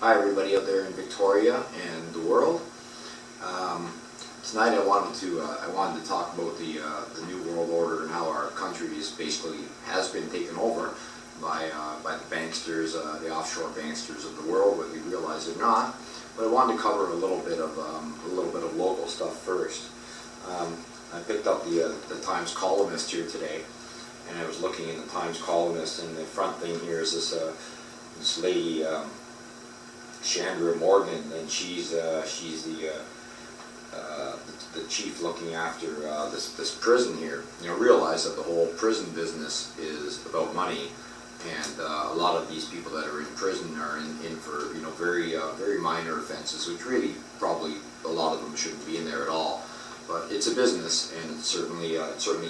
Hi everybody out there in Victoria and the world. Tonight I wanted to talk about the New World Order and how our country has been taken over by the banksters, the offshore banksters of the world, whether we realize it or not. But I wanted to cover a little bit of local stuff first. I picked up the Times Columnist here today, and I was looking in the Times Columnist, and the front thing here is this lady, Chandra Morgan, and she's the chief looking after this prison here. Realize that the whole prison business is about money, and a lot of these people that are in prison are in for very minor offenses, which really probably a lot of them shouldn't be in there at all. But it's a business, and it's certainly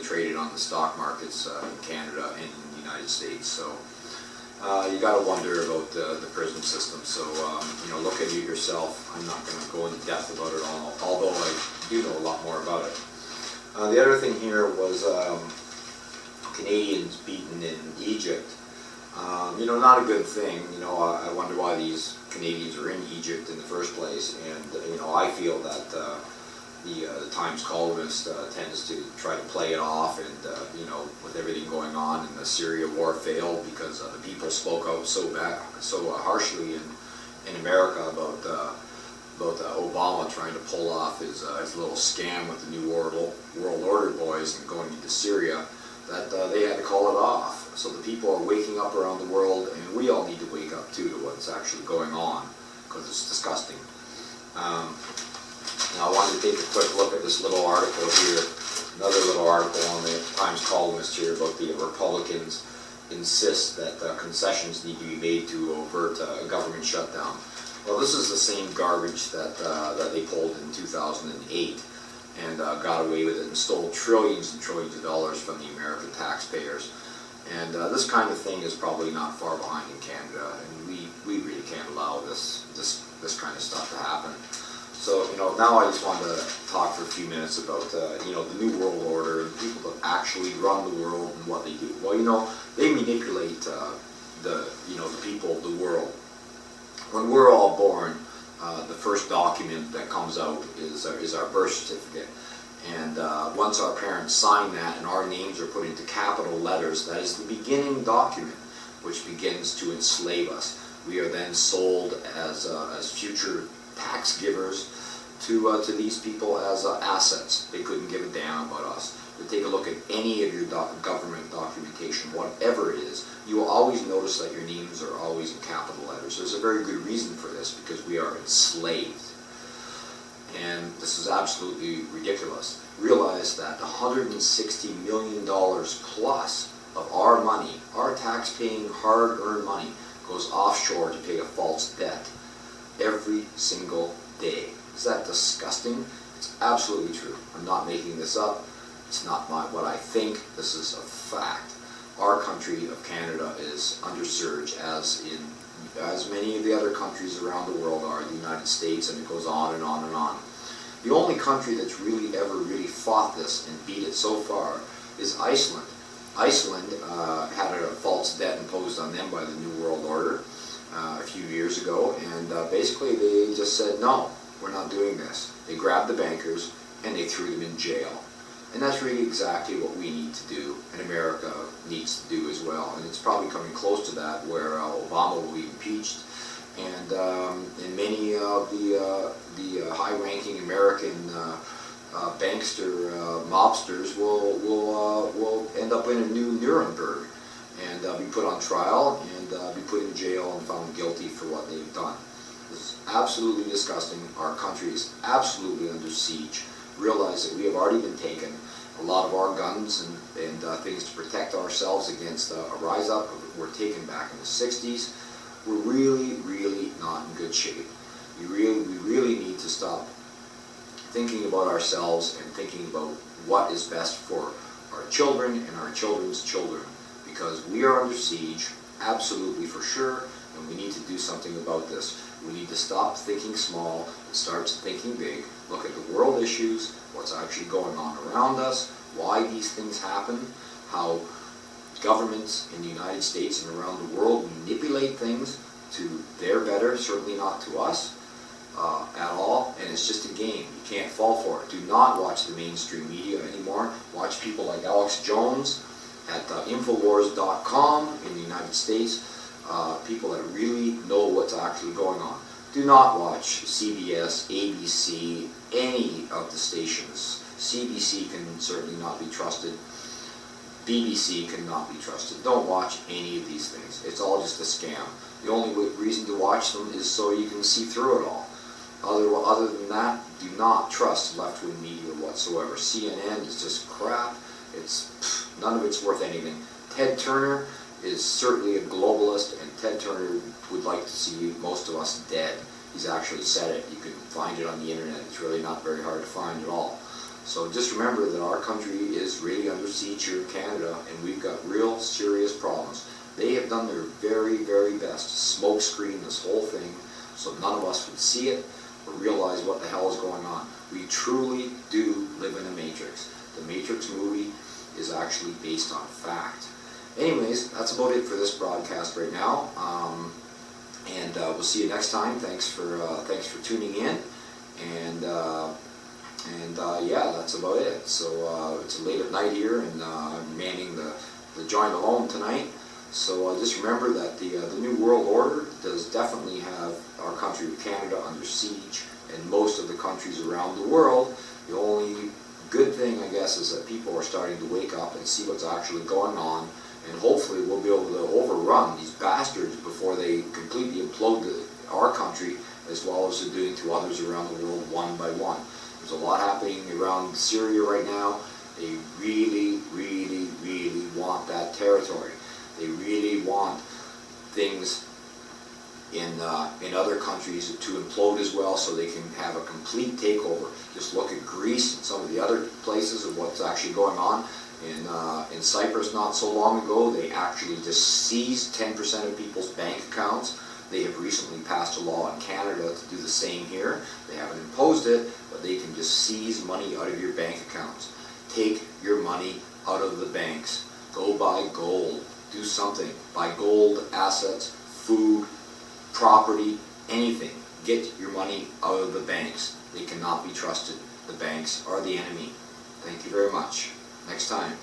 traded on the stock markets in Canada and in the United States. So you got to wonder about the prison system. So look into it yourself. I'm not going to go into depth about it all, although I do know a lot more about it. The other thing here was Canadians beaten in Egypt. Not a good thing. I wonder why these Canadians are in Egypt in the first place, and I feel that the Times Columnist tends to try to play it off, and with everything going on, and the Syria war failed because the people spoke out so harshly in America about Obama trying to pull off his little scam with the New World Order boys and going into Syria, that they had to call it off. So the people are waking up around the world, and we all need to wake up too to what's actually going on, because it's disgusting. Now I wanted to take a quick look at this little article here, another little article on the Times Columnist here about the Republicans insist that concessions need to be made to avert a government shutdown. Well, this is the same garbage that they pulled in 2008 and got away with it and stole trillions and trillions of dollars from the American taxpayers. And this kind of thing is probably not far behind in Canada, and we really can't allow this kind of stuff to happen. So, now I just wanted to talk for a few minutes about, the New World Order and people that actually run the world and what they do. Well, they manipulate the people of the world. When we're all born, the first document that comes out is our birth certificate. And once our parents sign that and our names are put into capital letters, that is the beginning document, which begins to enslave us. We are then sold as future tax givers to these people as assets. They couldn't give a damn about us. To take a look at any of your government documentation, whatever it is, you will always notice that your names are always in capital letters. There's a very good reason for this, because we are enslaved. And this is absolutely ridiculous. Realize that $160 million plus of our money, our tax-paying, hard-earned money, goes offshore to pay a false debt every single day. Is that disgusting? It's absolutely true. I'm not making this up. It's not what I think. This is a fact. Our country of Canada is under surge, as many of the other countries around the world are, the United States, and it goes on and on and on. The only country that's really fought this and beat it so far is Iceland. Iceland had a false debt imposed on them by the New World Order a few years ago, and basically they just said, no, we're not doing this. They grabbed the bankers and they threw them in jail. And that's really exactly what we need to do, and America needs to do as well. And it's probably coming close to that, where Obama will be impeached, and many of the high-ranking American bankster mobsters will end up in a new Nuremberg and be put on trial and be put in jail and found guilty for what they've done. This is absolutely disgusting. Our country is absolutely under siege. Realize that we have already been taken. A lot of our guns and things to protect ourselves against a rise up were taken back in the 60s. We're really not in good shape. We really need to stop thinking about ourselves and thinking about what is best for our children and our children's children, because we are under siege, absolutely for sure, and we need to do something about this. We need to stop thinking small and start thinking big. Look at the world issues, what's actually going on around us, why these things happen, how governments in the United States and around the world manipulate things to their better, certainly not to us at all, and it's just a game. You can't fall for it. Do not watch the mainstream media anymore. Watch people like Alex Jones at Infowars.com in the United States, people that really know what's actually going on. Do not watch CBS, ABC, any of the stations. CBC can certainly not be trusted. BBC cannot be trusted. Don't watch any of these things. It's all just a scam. The only reason to watch them is so you can see through it all. Other than that, do not trust left-wing media whatsoever. CNN is just crap. None of it's worth anything. Ted Turner is certainly a globalist, and Ted Turner would like to see most of us dead. He's actually said it. You can find it on the internet. It's really not very hard to find at all. So just remember that our country is really under siege here in Canada, and we've got real serious problems. They have done their very, very best to smoke screen this whole thing so none of us would see it or realize what the hell is going on. We truly do live in a matrix. The Matrix movie is actually based on fact. Anyways, that's about it for this broadcast right now. And we'll see you next time. Thanks for tuning in. And yeah, that's about it. So it's late at night here, and I'm manning the joint alone tonight. So just remember that the New World Order does definitely have our country of Canada under siege, and most of the countries around the world. The only good thing, I guess, is that people are starting to wake up and see what's actually going on, and hopefully we'll be able to overrun these bastards before they completely implode our country, as well as they're doing to others around the world one by one. There's a lot happening around Syria right now. They really, really, really want that territory. They really want things in other countries to implode as well, so they can have a complete takeover. Just look at Greece and some of the other places of what's actually going on. In Cyprus not so long ago, they actually just seized 10% of people's bank accounts. They have recently passed a law in Canada to do the same here. They haven't imposed it, but they can just seize money out of your bank accounts. Take your money out of the banks. Go buy gold. Do something. Buy gold, assets, food, property, anything. Get your money out of the banks. They cannot be trusted. The banks are the enemy. Thank you very much. Next time.